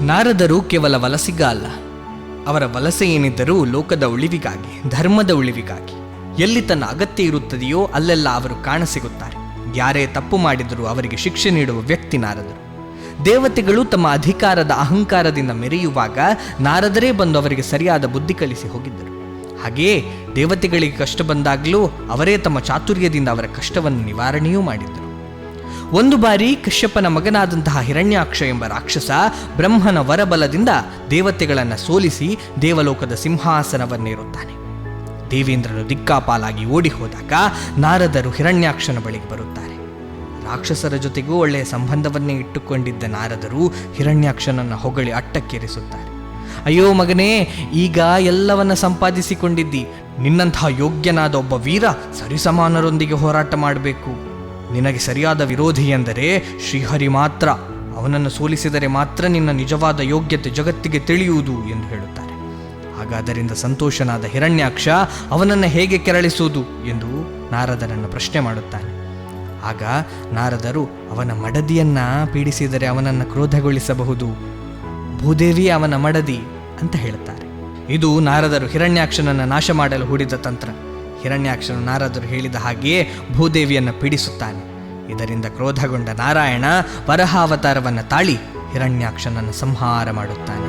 ನಾರದರು ಕೇವಲ ವಲಸಿಗ ಅಲ್ಲ. ಅವರ ವಲಸೆ ಏನಿದ್ದರೂ ಲೋಕದ ಉಳಿವಿಗಾಗಿ, ಧರ್ಮದ ಉಳಿವಿಗಾಗಿ. ಎಲ್ಲಿ ತನ್ನ ಅಗತ್ಯ ಇರುತ್ತದೆಯೋ ಅಲ್ಲೆಲ್ಲ ಅವರು ಕಾಣಸಿಗುತ್ತಾರೆ. ಯಾರೇ ತಪ್ಪು ಮಾಡಿದರೂ ಅವರಿಗೆ ಶಿಕ್ಷೆ ನೀಡುವ ವ್ಯಕ್ತಿ ನಾರದರು. ದೇವತೆಗಳು ತಮ್ಮ ಅಧಿಕಾರದ ಅಹಂಕಾರದಿಂದ ಮೆರೆಯುವಾಗ ನಾರದರೇ ಬಂದು ಅವರಿಗೆ ಸರಿಯಾದ ಬುದ್ಧಿ ಕಲಿಸಿ ಹೋಗಿದ್ದರು. ಹಾಗೆಯೇ ದೇವತೆಗಳಿಗೆ ಕಷ್ಟ ಬಂದಾಗಲೂ ಅವರೇ ತಮ್ಮ ಚಾತುರ್ಯದಿಂದ ಅವರ ಕಷ್ಟವನ್ನು ನಿವಾರಣೆಯೂ ಮಾಡಿದ್ದರು. ಒಂದು ಬಾರಿ ಕಶ್ಯಪನ ಮಗನಾದಂತಹ ಹಿರಣ್ಯಾಕ್ಷ ಎಂಬ ರಾಕ್ಷಸ ಬ್ರಹ್ಮನ ವರಬಲದಿಂದ ದೇವತೆಗಳನ್ನು ಸೋಲಿಸಿ ದೇವಲೋಕದ ಸಿಂಹಾಸನವನ್ನೇರುತ್ತಾನೆ. ದೇವೇಂದ್ರನು ದಿಕ್ಕಾಪಾಲಾಗಿ ಓಡಿ ಹೋದಾಗ ನಾರದರು ಹಿರಣ್ಯಾಕ್ಷನ ಬಳಿಗೆ ಬರುತ್ತಾರೆ. ರಾಕ್ಷಸರ ಜೊತೆಗೂ ಒಳ್ಳೆಯ ಸಂಬಂಧವನ್ನೇ ಇಟ್ಟುಕೊಂಡಿದ್ದ ನಾರದರು ಹಿರಣ್ಯಾಕ್ಷನನ್ನು ಹೊಗಳಿ ಅಟ್ಟಕ್ಕೇರಿಸುತ್ತಾರೆ. ಅಯ್ಯೋ ಮಗನೇ, ಈಗ ಎಲ್ಲವನ್ನ ಸಂಪಾದಿಸಿಕೊಂಡಿದ್ದಿ. ನಿನ್ನಂತಹ ಯೋಗ್ಯನಾದ ಒಬ್ಬ ವೀರ ಸರಿಸಮಾನರೊಂದಿಗೆ ಹೋರಾಟ ಮಾಡಬೇಕು. ನಿನಗೆ ಸರಿಯಾದ ವಿರೋಧಿ ಎಂದರೆ ಶ್ರೀಹರಿ ಮಾತ್ರ. ಅವನನ್ನು ಸೋಲಿಸಿದರೆ ಮಾತ್ರ ನಿನ್ನ ನಿಜವಾದ ಯೋಗ್ಯತೆ ಜಗತ್ತಿಗೆ ತಿಳಿಯುವುದು ಎಂದು ಹೇಳುತ್ತಾರೆ. ಆಗ ಅದರಿಂದ ಸಂತೋಷನಾದ ಹಿರಣ್ಯಾಕ್ಷ ಅವನನ್ನು ಹೇಗೆ ಕೆರಳಿಸುವುದು ಎಂದು ನಾರದರನ್ನು ಪ್ರಶ್ನೆ ಮಾಡುತ್ತಾನೆ. ಆಗ ನಾರದರು ಅವನ ಮಡದಿಯನ್ನ ಪೀಡಿಸಿದರೆ ಅವನನ್ನು ಕ್ರೋಧಗೊಳಿಸಬಹುದು, ಭೂದೇವಿ ಅವನ ಮಡದಿ ಅಂತ ಹೇಳುತ್ತಾರೆ. ಇದು ನಾರದರು ಹಿರಣ್ಯಾಕ್ಷನನ್ನು ನಾಶ ಮಾಡಲು ಹೂಡಿದ ತಂತ್ರ. ಹಿರಣ್ಯಾಕ್ಷನು ನಾರದರು ಹೇಳಿದ ಹಾಗೆಯೇ ಭೂದೇವಿಯನ್ನು ಪೀಡಿಸುತ್ತಾನೆ. ಇದರಿಂದ ಕ್ರೋಧಗೊಂಡ ನಾರಾಯಣ ವರಹಾವತಾರವನ್ನು ತಾಳಿ ಹಿರಣ್ಯಾಕ್ಷನನ್ನು ಸಂಹಾರ ಮಾಡುತ್ತಾನೆ.